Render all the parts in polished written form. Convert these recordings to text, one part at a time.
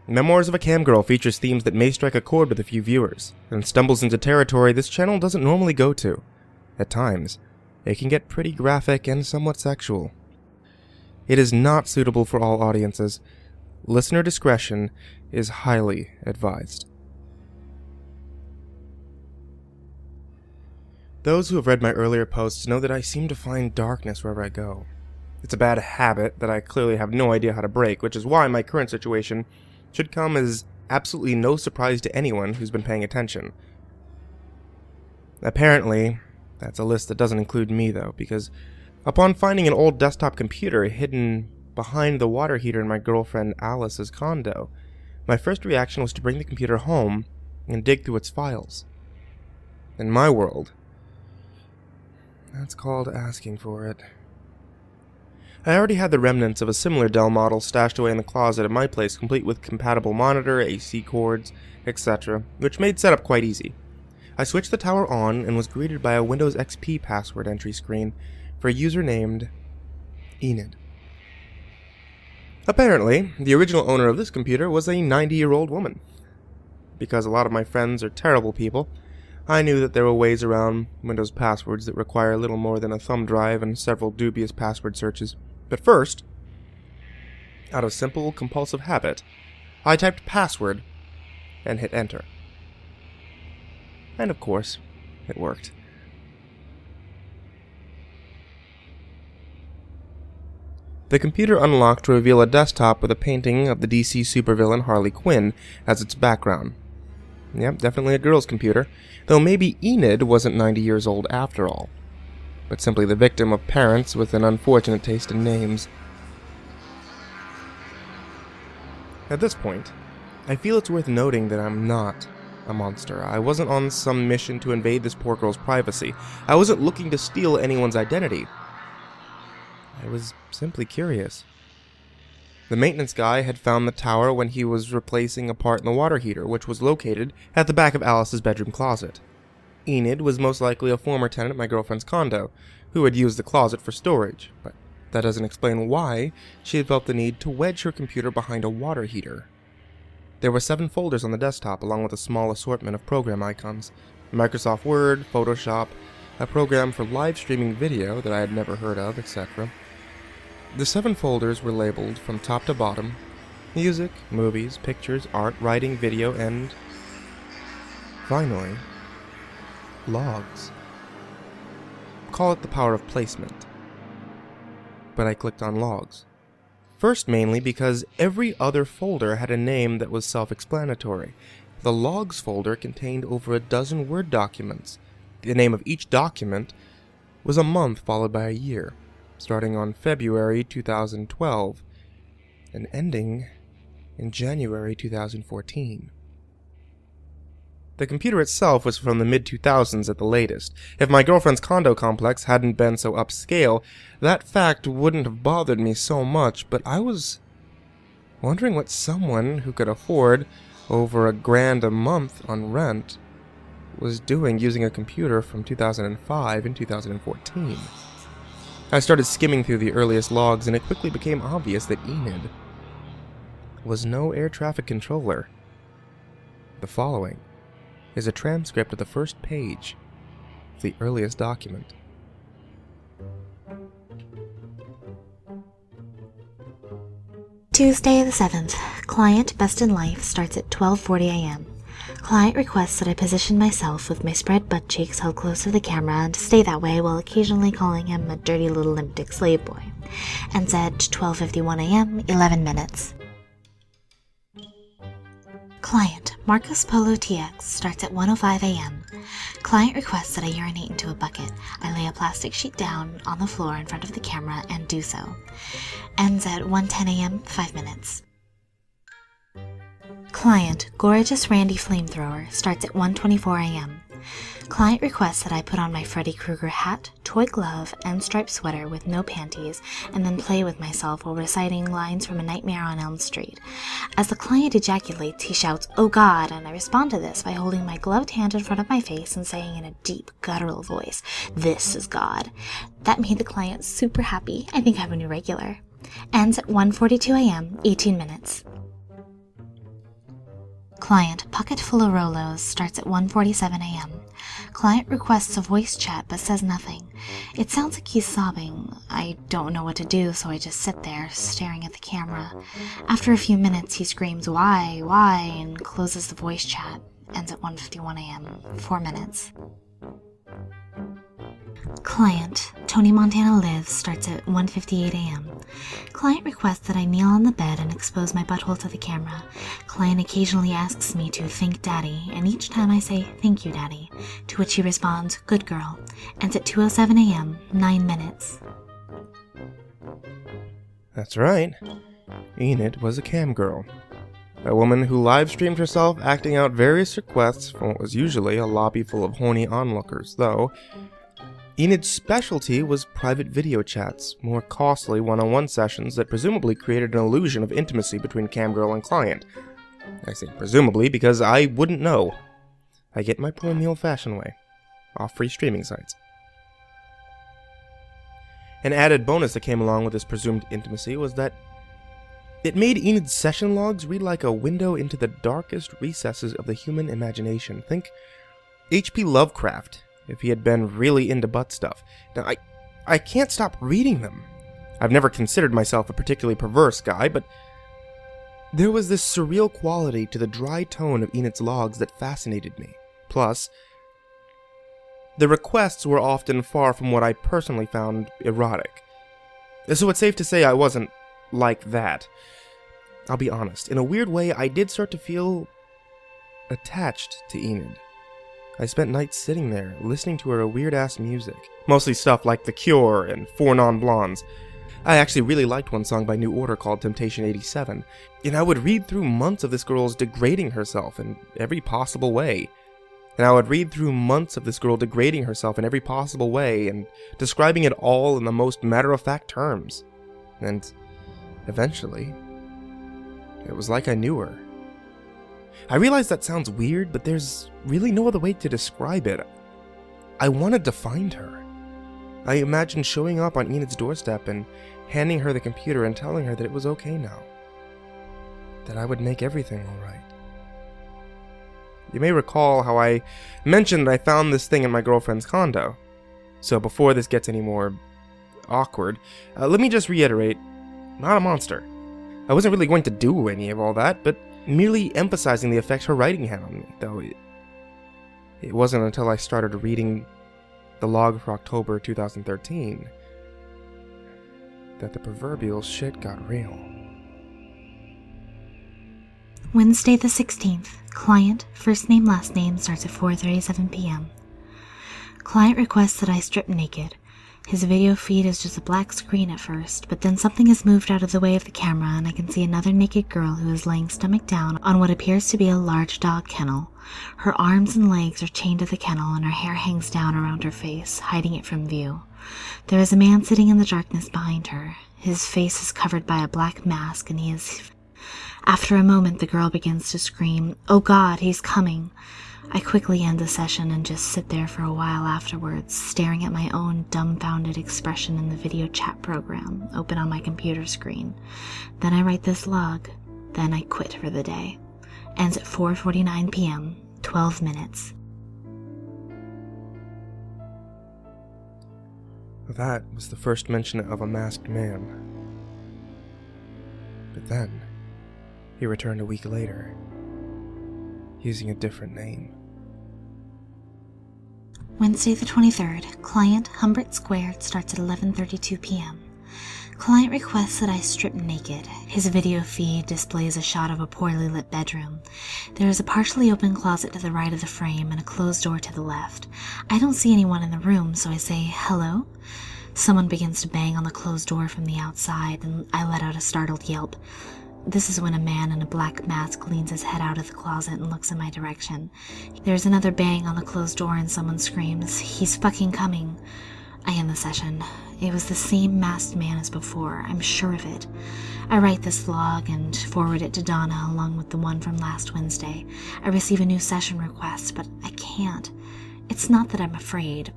Memoirs of a Cam Girl features themes that may strike a chord with a few viewers, and stumbles into territory this channel doesn't normally go to. At times, it can get pretty graphic and somewhat sexual. It is not suitable for all audiences. Listener discretion is highly advised. Those who have read my earlier posts know that I seem to find darkness wherever I go. It's a bad habit that I clearly have no idea how to break, which is why my current situation should come as absolutely no surprise to anyone who's been paying attention. Apparently, that's a list that doesn't include me though, because upon finding an old desktop computer hidden behind the water heater in my girlfriend Alice's condo, my first reaction was to bring the computer home and dig through its files. In my world, that's called asking for it. I already had the remnants of a similar Dell model stashed away in the closet at my place, complete with compatible monitor, AC cords, etc., which made setup quite easy. I switched the tower on and was greeted by a Windows XP password entry screen for a user named Enid. Apparently, the original owner of this computer was a 90-year-old woman. Because a lot of my friends are terrible people, I knew that there were ways around Windows passwords that require little more than a thumb drive and several dubious password searches. But first, out of simple compulsive habit, I typed password and hit enter. And of course, it worked. The computer unlocked to reveal a desktop with a painting of the DC supervillain Harley Quinn as its background. Yep, definitely a girl's computer, though maybe Enid wasn't 90 years old after all, but simply the victim of parents with an unfortunate taste in names. At this point, I feel it's worth noting that I'm not a monster. I wasn't on some mission to invade this poor girl's privacy. I wasn't looking to steal anyone's identity. I was simply curious. The maintenance guy had found the tower when he was replacing a part in the water heater, which was located at the back of Alice's bedroom closet. Enid was most likely a former tenant at my girlfriend's condo, who had used the closet for storage, but that doesn't explain why she had felt the need to wedge her computer behind a water heater. There were 7 folders on the desktop, along with a small assortment of program icons. Microsoft Word, Photoshop, a program for live streaming video that I had never heard of, etc. The 7 folders were labeled from top to bottom: music, movies, pictures, art, writing, video, and finally, logs. Call it the power of placement. But I clicked on logs. First mainly because every other folder had a name that was self-explanatory. The logs folder contained over a dozen Word documents. The name of each document was a month followed by a year, starting on February 2012 and ending in January 2014. The computer itself was from the mid-2000s at the latest. If my girlfriend's condo complex hadn't been so upscale, that fact wouldn't have bothered me so much, but I was wondering what someone who could afford over $1,000 a month on rent was doing using a computer from 2005 and 2014. I started skimming through the earliest logs, and it quickly became obvious that Enid was no air traffic controller. The following is a transcript of the first page of the earliest document. Tuesday the 7th. Client Best in Life starts at 12:40 a.m. Client requests that I position myself with my spread butt cheeks held close to the camera and to stay that way while occasionally calling him a dirty little limpdick slave boy. Ends at 12:51 a.m., 11 minutes. Client Marcus Polo TX starts at 1:05 a.m. Client requests that I urinate into a bucket. I lay a plastic sheet down on the floor in front of the camera and do so. Ends at 1:10 a.m., 5 minutes. Client Gorgeous Randy Flamethrower starts at 1:24 a.m. Client requests that I put on my Freddy Krueger hat, toy glove, and striped sweater with no panties, and then play with myself while reciting lines from A Nightmare on Elm Street. As the client ejaculates, he shouts, "Oh God," and I respond to this by holding my gloved hand in front of my face and saying in a deep, guttural voice, "This is God." That made the client super happy. I think I have a new regular. Ends at 1:42 a.m., 18 minutes. Client, pocket full of Rolos, starts at 1:47 a.m. Client requests a voice chat but says nothing. It sounds like he's sobbing. I don't know what to do, so I just sit there, staring at the camera. After a few minutes, he screams, why, and closes the voice chat. Ends at 1:51 a.m. 4 minutes. Client, Tony Montana Lives, starts at 1:58 a.m. Client requests that I kneel on the bed and expose my butthole to the camera. Client occasionally asks me to thank Daddy, and each time I say, thank you, Daddy, to which he responds, good girl. Ends at 2:07 a.m., 9 minutes. That's right. Enid was a cam girl. A woman who live-streamed herself acting out various requests from what was usually a lobby full of horny onlookers, though Enid's specialty was private video chats, more costly one-on-one sessions that presumably created an illusion of intimacy between camgirl and client. I say presumably because I wouldn't know. I get my porn the old-fashioned way, off free streaming sites. An added bonus that came along with this presumed intimacy was that it made Enid's session logs read like a window into the darkest recesses of the human imagination. Think H.P. Lovecraft, if he had been really into butt stuff. Now, I can't stop reading them. I've never considered myself a particularly perverse guy, but there was this surreal quality to the dry tone of Enid's logs that fascinated me. Plus, the requests were often far from what I personally found erotic. So it's safe to say I wasn't like that. I'll be honest, in a weird way, I did start to feel attached to Enid. I spent nights sitting there, listening to her weird-ass music. Mostly stuff like The Cure and Four Non-Blondes. I actually really liked one song by New Order called Temptation 87, and I would read through months of this girl's degrading herself in every possible way. And describing it all in the most matter-of-fact terms. And eventually, it was like I knew her. I realize that sounds weird, but there's really no other way to describe it. I wanted to find her. I imagined showing up on Enid's doorstep and handing her the computer and telling her that it was okay now. That I would make everything alright. You may recall how I mentioned that I found this thing in my girlfriend's condo. So before this gets any more awkward, let me just reiterate, not a monster. I wasn't really going to do any of all that, but merely emphasizing the effect her writing had on me, though it wasn't until I started reading the log for October 2013 that the proverbial shit got real. Wednesday the 16th. Client, first name, last name, starts at 4:37 p.m. Client requests that I strip naked. His video feed is just a black screen at first, but then something is moved out of the way of the camera and I can see another naked girl who is laying stomach down on what appears to be a large dog kennel. Her arms and legs are chained to the kennel and her hair hangs down around her face, hiding it from view. There is a man sitting in the darkness behind her. His face is covered by a black mask and he is... After a moment, the girl begins to scream, "Oh God, he's coming!" I quickly end the session and just sit there for a while afterwards, staring at my own dumbfounded expression in the video chat program, open on my computer screen. Then I write this log. Then I quit for the day. Ends at 4:49 p.m., 12 minutes. That was the first mention of a masked man. But then, he returned a week later, using a different name. Wednesday the 23rd. Client, Humbert Squared, starts at 11:32 p.m. Client requests that I strip naked. His video feed displays a shot of a poorly lit bedroom. There is a partially open closet to the right of the frame and a closed door to the left. I don't see anyone in the room, so I say, "Hello?" Someone begins to bang on the closed door from the outside, and I let out a startled yelp. This is when a man in a black mask leans his head out of the closet and looks in my direction. There's another bang on the closed door and someone screams, "He's fucking coming." I end the session. It was the same masked man as before, I'm sure of it. I write this log and forward it to Donna along with the one from last Wednesday. I receive a new session request, but I can't. It's not that I'm afraid,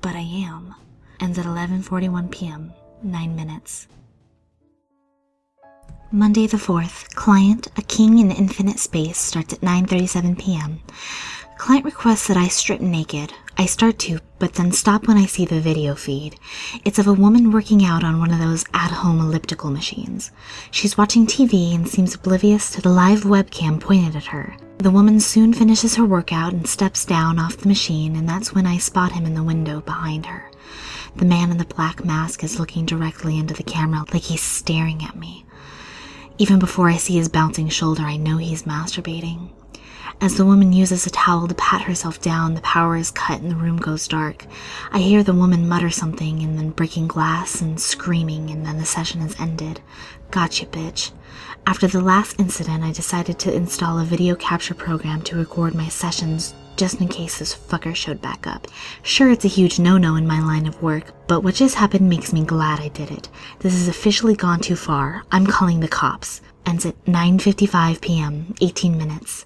but I am. Ends at 11:41 p.m., 9 minutes. Monday the 4th. Client, a king in infinite space, starts at 9:37 p.m. Client requests that I strip naked. I start to, but then stop when I see the video feed. It's of a woman working out on one of those at-home elliptical machines. She's watching TV and seems oblivious to the live webcam pointed at her. The woman soon finishes her workout and steps down off the machine, and that's when I spot him in the window behind her. The man in the black mask is looking directly into the camera like he's staring at me. Even before I see his bouncing shoulder, I know he's masturbating. As the woman uses a towel to pat herself down, the power is cut and the room goes dark. I hear the woman mutter something and then breaking glass and screaming, and then the session is ended. Gotcha, bitch. After the last incident, I decided to install a video capture program to record my sessions just in case this fucker showed back up. Sure, it's a huge no-no in my line of work, but what just happened makes me glad I did it. This has officially gone too far. I'm calling the cops. Ends at 9:55 p.m., 18 minutes.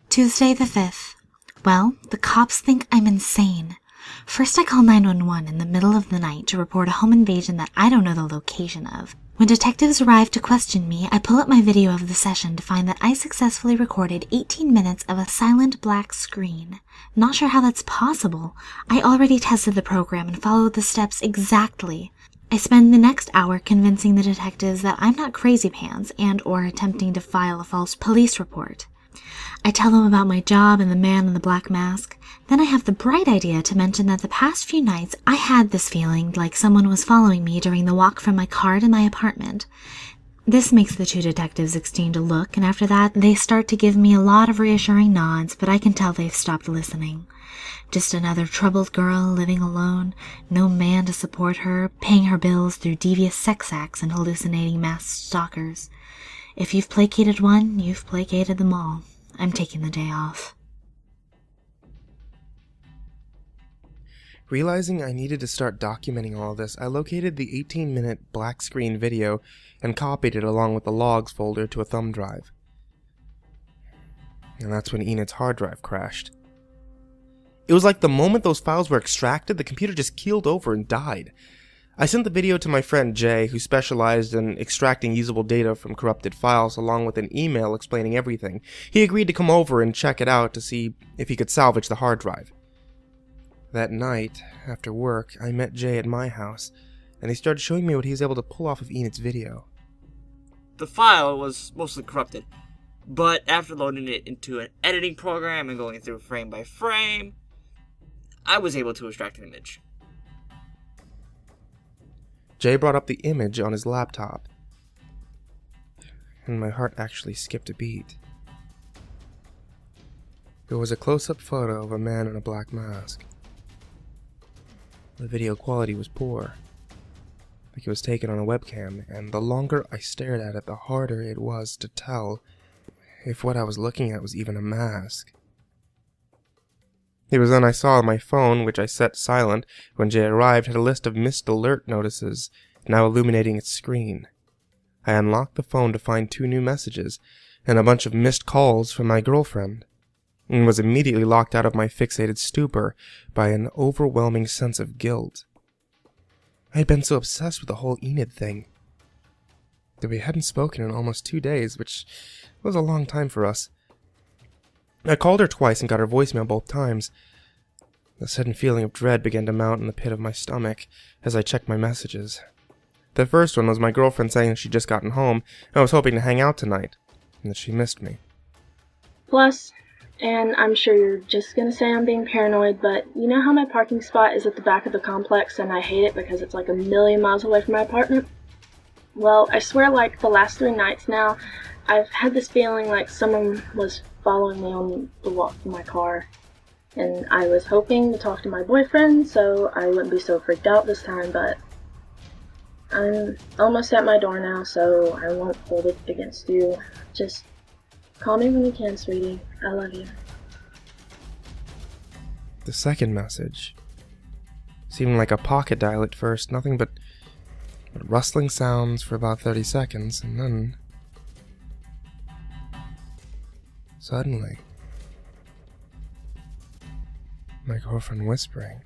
Tuesday the 5th. Well, the cops think I'm insane. First I call 911 in the middle of the night to report a home invasion that I don't know the location of. When detectives arrive to question me, I pull up my video of the session to find that I successfully recorded 18 minutes of a silent black screen. Not sure how that's possible. I already tested the program and followed the steps exactly. I spend the next hour convincing the detectives that I'm not crazy pants and/or attempting to file a false police report. I tell them about my job and the man in the black mask. Then I have the bright idea to mention that the past few nights I had this feeling like someone was following me during the walk from my car to my apartment. This makes the two detectives exchange a look, and after that they start to give me a lot of reassuring nods, but I can tell they've stopped listening. Just another troubled girl living alone, no man to support her, paying her bills through devious sex acts and hallucinating masked stalkers. If you've placated one, you've placated them all. I'm taking the day off. Realizing I needed to start documenting all this, I located the 18-minute black screen video and copied it along with the logs folder to a thumb drive. And that's when Enid's hard drive crashed. It was like the moment those files were extracted, the computer just keeled over and died. I sent the video to my friend Jay, who specialized in extracting usable data from corrupted files, along with an email explaining everything. He agreed to come over and check it out to see if he could salvage the hard drive. That night, after work, I met Jay at my house, and he started showing me what he was able to pull off of Enid's video. The file was mostly corrupted, but after loading it into an editing program and going through frame by frame, I was able to extract an image. Jay brought up the image on his laptop, and my heart actually skipped a beat. It was a close-up photo of a man in a black mask. The video quality was poor, like it was taken on a webcam, and the longer I stared at it, the harder it was to tell if what I was looking at was even a mask. It was then I saw my phone, which I set silent when Jay arrived, had a list of missed alert notices now illuminating its screen. I unlocked the phone to find 2 new messages and a bunch of missed calls from my girlfriend, and was immediately locked out of my fixated stupor by an overwhelming sense of guilt. I had been so obsessed with the whole Enid thing that we hadn't spoken in almost 2 days, which was a long time for us. I called her twice and got her voicemail both times. A sudden feeling of dread began to mount in the pit of my stomach as I checked my messages. The first one was my girlfriend saying she'd just gotten home and was hoping to hang out tonight, and that she missed me. Plus, and I'm sure you're just gonna say I'm being paranoid, but you know how my parking spot is at the back of the complex and I hate it because it's like a million miles away from my apartment? Well, I swear like the last 3 nights now, I've had this feeling like someone was following me on the walk from my car. And I was hoping to talk to my boyfriend so I wouldn't be so freaked out this time, but I'm almost at my door now, so I won't hold it against you. Just call me when you can, sweetie. I love you. The second message seemed like a pocket dial at first, nothing but rustling sounds for about 30 seconds, and then suddenly my girlfriend whispering.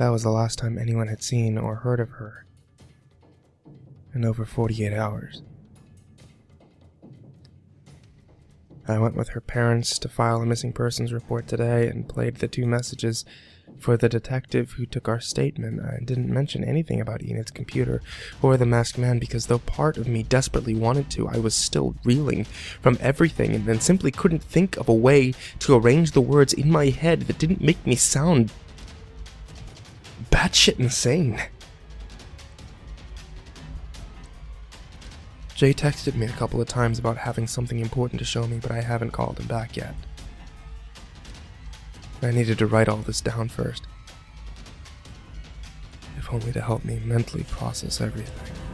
That was the last time anyone had seen or heard of her in over 48 hours. I went with her parents to file a missing persons report today and played the 2 messages for the detective who took our statement. I didn't mention anything about Enid's computer or the masked man because though part of me desperately wanted to, I was still reeling from everything and then simply couldn't think of a way to arrange the words in my head that didn't make me sound batshit insane. Jay texted me a couple of times about having something important to show me, but I haven't called him back yet. I needed to write all this down first, if only to help me mentally process everything.